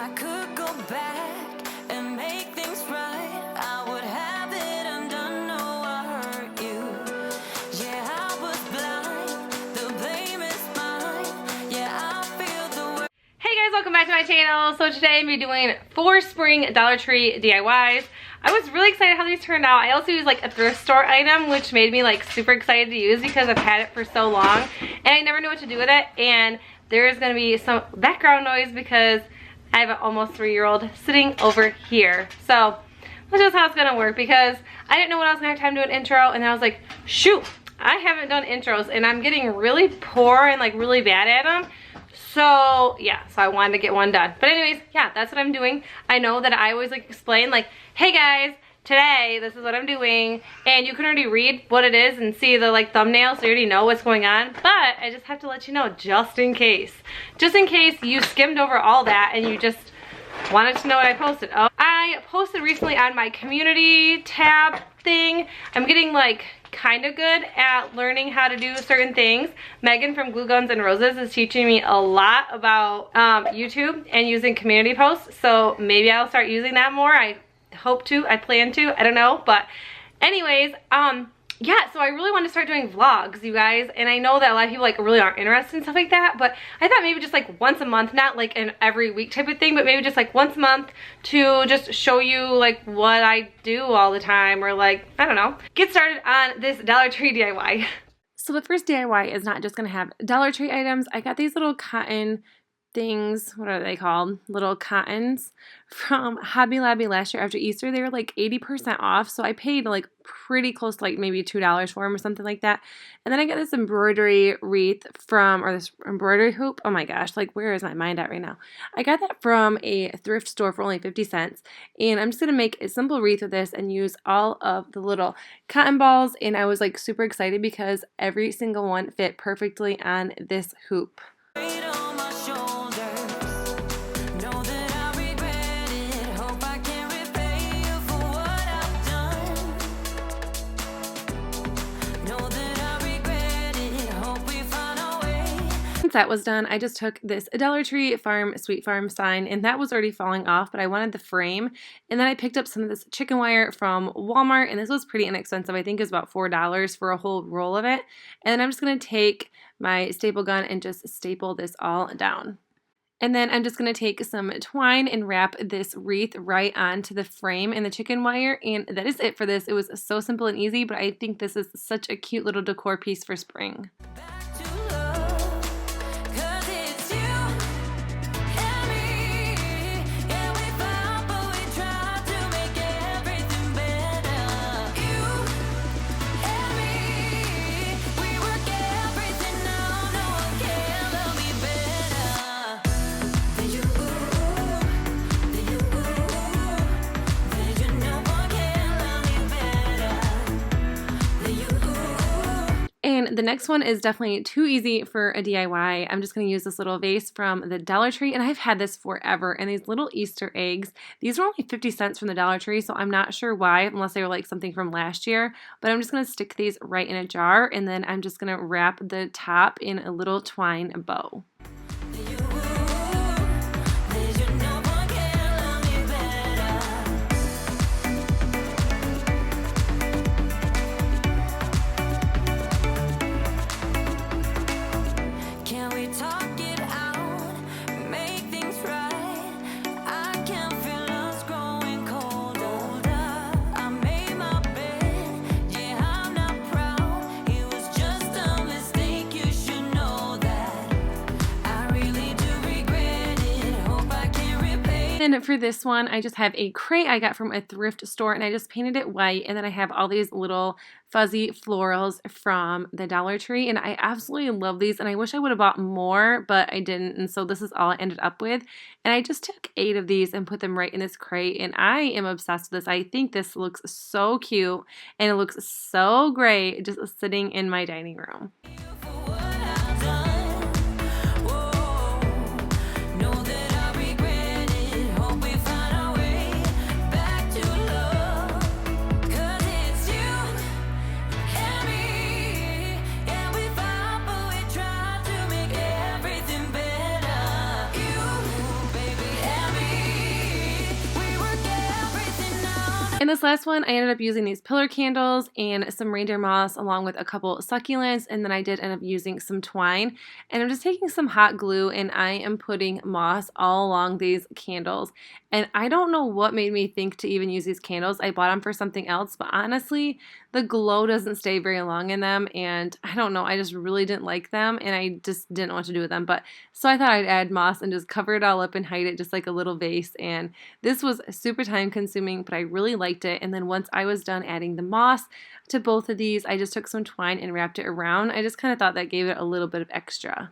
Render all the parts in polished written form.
I could go back and make things right, I would have it undone. No, I hurt you. Yeah, I was blind. The blame is mine. Yeah, I feel the way. Hey guys, welcome back to my channel. So today I'm going to be doing 4 spring Dollar Tree DIYs. I was really excited how these turned out. I also used like a thrift store item, which made me like super excited to use because I've had it for so long and I never knew what to do with it. And there's going to be some background noise because I have an almost 3-year-old sitting over here. So that's just how it's going to work because I didn't know when I was going to have time to do an intro, and then I was like, shoot, I haven't done intros and I'm getting really poor and like really bad at them. So yeah, so I wanted to get one done. But anyways, yeah, that's what I'm doing. I know that I always like explain like, hey guys, today this is what I'm doing, and you can already read what it is and see the like thumbnail, so you already know what's going on. But I just have to let you know, just in case you skimmed over all that and you just wanted to know what I posted. Oh, I posted recently on my community tab thing. I'm getting like kind of good at learning how to do certain things. Megan from Glue Guns and Roses is teaching me a lot about YouTube and using community posts, so maybe I'll start using that more. I hope to, I plan to, I don't know. But anyways, yeah, so I really want to start doing vlogs, you guys, and I know that a lot of people like really aren't interested in stuff like that, but I thought maybe just like once a month, not like an every week type of thing, but maybe just like once a month to just show you like what I do all the time, or like, I don't know, get started on this Dollar Tree DIY. So the first DIY is not just gonna have Dollar Tree items. I got these little cotton things, what are they called? Little cottons from Hobby Lobby last year after Easter. They were like 80% off, so I paid like pretty close to like maybe $2 for them or something like that. And then I got this embroidery wreath from, or this embroidery hoop. Oh my gosh, like where is my mind at right now? I got that from a thrift store for only 50 cents. And I'm just going to make a simple wreath with this and use all of the little cotton balls. And I was like super excited because every single one fit perfectly on this hoop. Weight on my shoulders. Know that I regret it. Hope I can repay you for what I've done. Know that I regret it. Hope we find a way. Once that was done, I just took this Dollar Tree Farm Sweet Farm sign, and that was already falling off, but I wanted the frame. And then I picked up some of this chicken wire from Walmart, and this was pretty inexpensive. I think it was about $4 for a whole roll of it. And then I'm just going to take my staple gun and just staple this all down. And then I'm just going to take some twine and wrap this wreath right onto the frame and the chicken wire, and that is it for this. It was so simple and easy, but I think this is such a cute little decor piece for spring. Back to love, 'cause it's you and me. Yeah, we fought, but we tried to make everything better. You and me, we work everything out. No one can love me better than you. Than you. Than you. No one can love me better than you. And the next one is definitely too easy for a DIY. I'm just going to use this little vase from the Dollar Tree, and I've had this forever. And these little Easter eggs, these were only 50 cents from the Dollar Tree, so I'm not sure why, unless they were like something from last year. But I'm just going to stick these right in a jar, and then I'm just going to wrap the top in a little twine bow. Can we talk it out, make things right? I can feel us growing colder. I made my bed, yeah, I'm not proud. It was just a mistake, you should know that. I really do regret it, hope I can repay. And for this one, I just have a crate I got from a thrift store, and I just painted it white, and then I have all these little fuzzy florals from the Dollar Tree, and I absolutely love these, and I wish I would have bought more, but I didn't, and so this is all I ended up with. And I just took 8 of these and put them right in this crate, and I am obsessed with this. I think this looks so cute, and it looks so great just sitting in my dining room. For what I've done, whoa, know that I regret it, hope we find a way back to love, 'cause it's you and me. Yeah, we fought, but we tried to make everything better. You, baby, and me. And this last one, I ended up using these pillar candles and some reindeer moss along with a couple succulents, and then I did end up using some twine. And I'm just taking some hot glue and I am putting moss all along these candles. And I don't know what made me think to even use these candles. I bought them for something else, but honestly, the glow doesn't stay very long in them, and I don't know, I just really didn't like them, and I just didn't know what to do with them. But so I thought I'd add moss and just cover it all up and hide it just like a little vase. And this was super time consuming, but I really liked it. And then once I was done adding the moss to both of these, I just took some twine and wrapped it around. I just kind of thought that gave it a little bit of extra.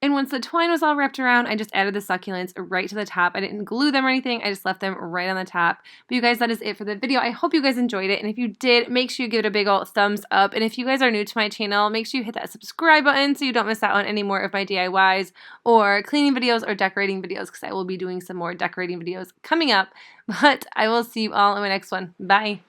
And once the twine was all wrapped around, I just added the succulents right to the top. I didn't glue them or anything. I just left them right on the top. But you guys, that is it for the video. I hope you guys enjoyed it. And if you did, make sure you give it a big old thumbs up. And if you guys are new to my channel, make sure you hit that subscribe button so you don't miss out on any more of my DIYs or cleaning videos or decorating videos, because I will be doing some more decorating videos coming up. But I will see you all in my next one. Bye.